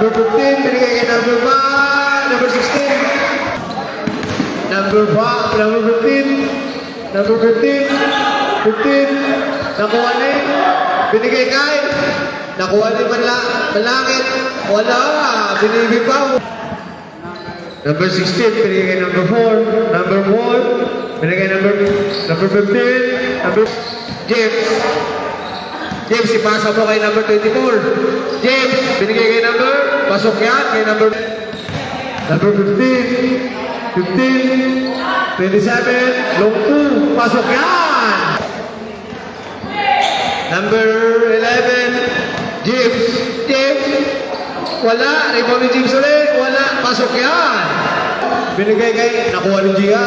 Number 15, binigay kay number 5. Number 16. Number 5, number 15. Number 15. 15. Nakuha ni. Binigay kay. Nakuha ni Malangit. Wala. Binibibaw. Number 16, binigay kay number 4. Number 4. Binigay number 15. Number James. James, ipasa mo kay number 24. James, binigay kay number. Pasok yan kay number 15. 15. 27. Long 2. Pasok yan. Number 11. James. James. Wala. Rebound ni James ulit. Wala. Pasok yan. Binigay kay. Nakuha ni Gia.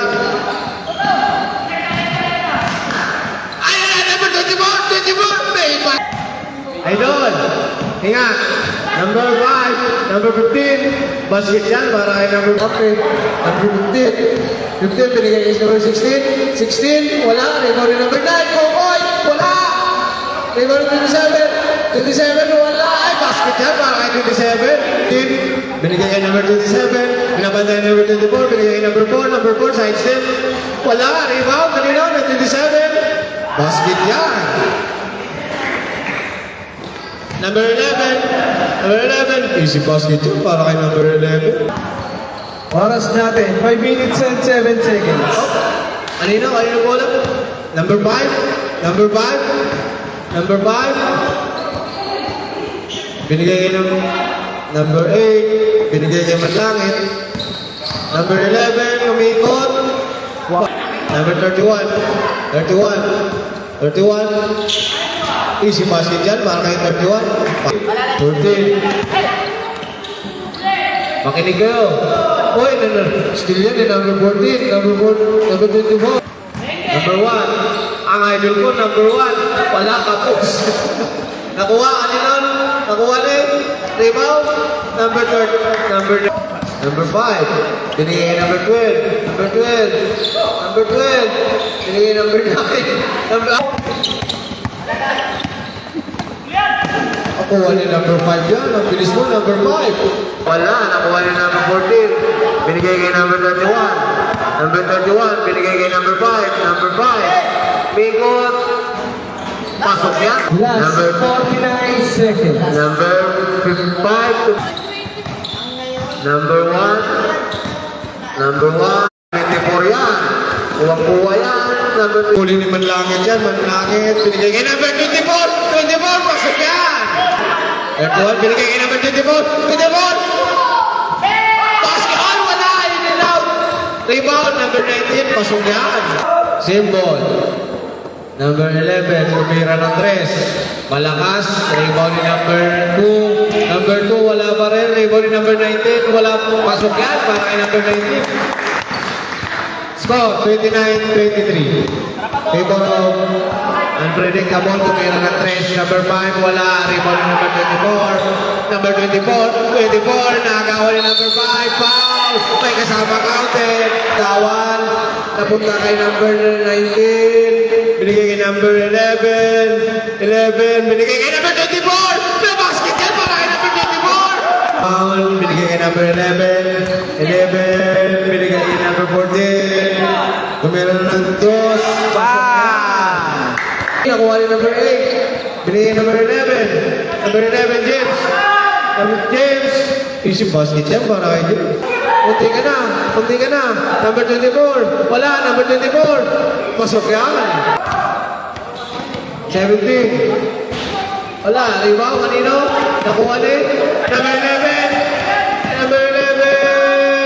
Idol, hinga. Number 5, number 15. Basket yan para kay number 15. Number 15. 15, binigay kay number 16. 16, wala. Rebound ni number 9. Kokoy, wala. Rebound ni 27. 27, wala. Ay, basket yan para kay 27. 15, binigay kay number 27. Binabantay number 24. Binigay kay number 4. Number 4, side step. Wala. Rebound, kanina na 27. Basket yan. Number 11. Number 11. Easy basket yun para kay number 11. Oras natin, 5 minutes and 7 seconds. Kanino bola? Number 5. Number 5. Number 5. Binigay kay number 8. Binigay kay Malangit. Number 11. Umikot. Number 31. 31. 31. Easy basket dyan para kay 31. 14. Makinig kayo. Uy, still yan eh. Number 14. Number 24. Number 1. Ang idol ko, number 1. Wala kapos. Nakuha, kanina. Nakuha na eh. Rebound. Number 3. Number 5. Binigay number 12. Number 12. Number 12. Binigay number 9. Number 8. Nakuha ni number 5 yan. Ang bilis mo, number 5. Wala. Nakuha ni number 14. Binigay kay number 31. Number 31. Binigay kay number 5. Number 5. Bigot. Pasok yan. Last Number 49 seconds. Number 55. Number 1. Number 1. 24 yan. Kuwang-kuwa yan. Number 2. Huli ni Manlangit yan. Manlangit. Binigay kay number 24. 24. Pasok yan. 31. Binigay kay number 24. 24. Basket. Wala. In out. Rebound. Number 19. Pasok yan. Symbol. Number 11. Tumira ng 3. Malakas. Rebound ni number 2. Number 2. Wala pa rin. Rebound ni number 19. Wala po. Pasok yan. Para kay number 19. Score, 29-23. Rebound of unpredictable. Tumira ng 3. Number 5, wala. Rebound ng number 24. Number 24. Nakagawa ni number 5. Foul. May kasama counted. Tawan. Napunta kay number 19. Binigay kay number 11. 11. Binigay kay number 24. May basket yan para kay number 24. Foul. Binigay kay number 11. 11. Binigay kay number 14. Tumira ng 2. Nakuha ni number 8. Binigay number 11. Number 11, James. Number James. Easy basket yan para kay James. Kunti ka na. Number 24. Wala, number 24. Pasok yan. 17. Wala, rebound kanino? Nakuha ni number 11. Number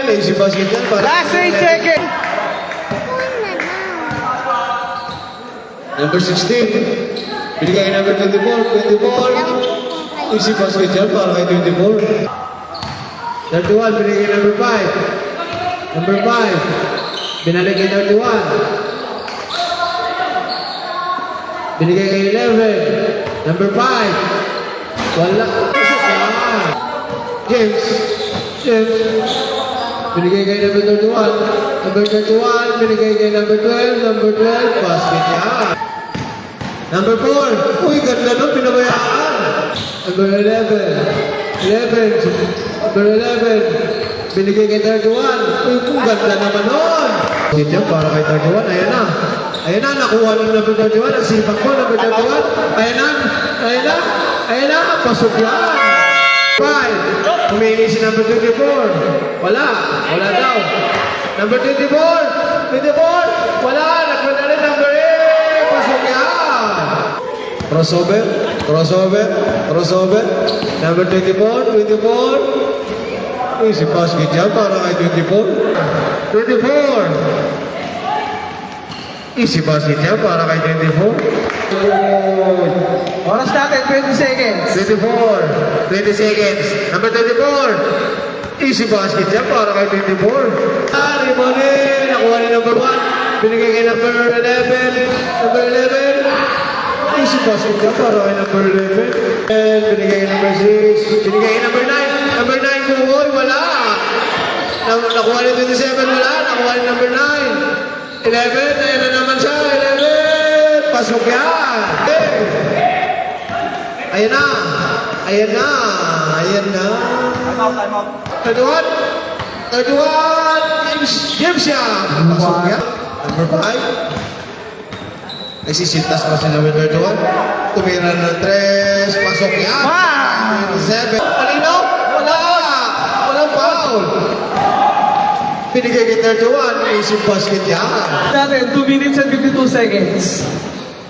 11. Easy basket yan para Last 8 seconds. Number 16. Binigay kay number 24. 24. Easy basket yan para kay 24. 31. Binigay kay number 5. Number 5. Binalik kay 31. Binigay kay 11. Number 5. Wala. James. Binigay kay number 31. Number 31. Binigay kay number 12. Number 12. Basket yan. Number 4. Uy, ganda nun. Pinabayaan. Number 11. 11. Number 11. Binigay kay 31. Uy, kung ganda naman nun. Dito, para kay 31. Ayan na. Ayan na, nakuha ng number 31. Ang sipag ko, number 31. Ayan na. Ayan na. Ayan na. Pasok yan. 5. Humili si number 24. Wala. Wala daw. Number 24. 24. Wala. Nagpunta rin number 8. Pasok yan. Crossover. Crossover. Crossover. Number 24. 24. Uy, si Pasquit yan. Para kay 24. 24. Si Pasquit yan. Para kay 24. Oras natin, 20 seconds. 24. 20 seconds. Number 24. Si Basket yan para kay 24. Rimoni. Nakuha ni number 1. Binigay kay number 11. Number 11. Si Basket yan para kay number 11. And binigay kay number 6. Binigay kay number 9. Number 9 buhoy. Wala. Nakuha ni 27. Wala. Nakuha ni number 9. 11. Ayan na naman siya. 11. Pasok yan. Ayan na. Ayan na. Ayan na. Time out. 31. 31. James siya. Pasok yan. Number 5. Nagsisintas pa si number 31. Tumira ng 3. Pasok yan. 27. Malinaw? Wala. Walang foul. Pinigay kay 31. Isip basket yan. Natin, 2 minutes and 52 seconds.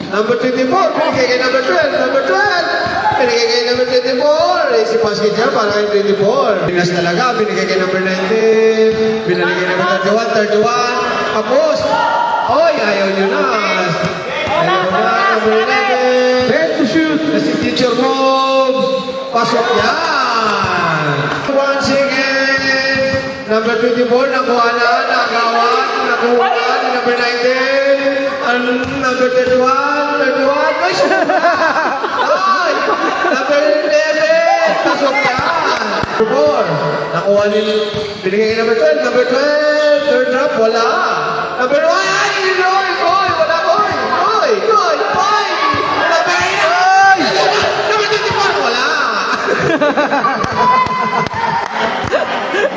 Number 24, binigay kay number 12. Number 12, binigay kay number 24. Si basket niya para kay 24. Pinas talaga, binigay kay number 19. Binigay kay number 31, 31. Tapos, oy, ayaw nyo na. Ayaw na, number 11. Ready to shoot. Na si Teacher Moves. Pasok yan. 1 second. Number 24, nakuha na, nagawan, nakuha na, number 19. Number 31, 31, ay, ay, number 11, pasok yan. Number 4, nakuha ni, binigay kay number 12, number 12, third drop, wala. Number 1, ay, Roy, wala, Roy, number 8, number 24, wala.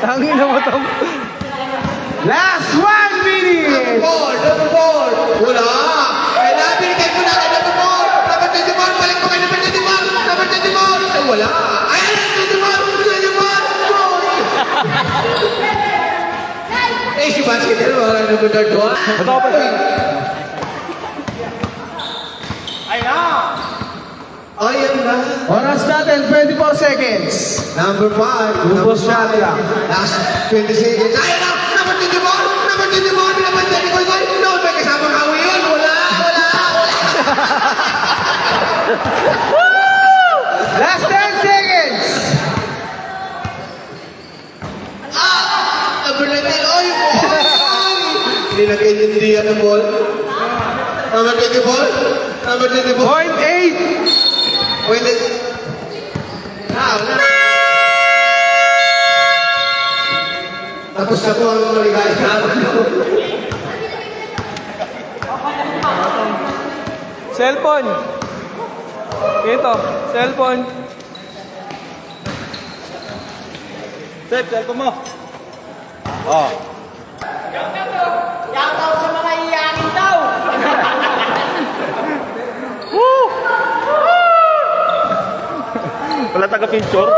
Tangin na mo to. Last 1 minute. Number 4, wala. Kaya na, binigay ko na kay number 4. Number 24, balik mo kay number 24. Number 24, ay wala. Ay, 24. Eh, si basket yan, wala number 31. Ito pa siya. Ayan na. Oras natin, 24 seconds. Number 5. Ubos na nila. Last 20 seconds. Ayan na! Number 24! Number 24! Pinapansin ko yun! No, may kasamang hawi yun! Wala! Last 10 seconds. Number 19! Oy! Hindi nag-intindihan ng ball. Number 24! Number 24! Point 8. Pwede. Wala. Tapos na po ang maligaya. Cellphone. Ito, cellphone. Save, cellphone mo. Oh. Shoutout sa mga iyanin daw! Wala taga-picture.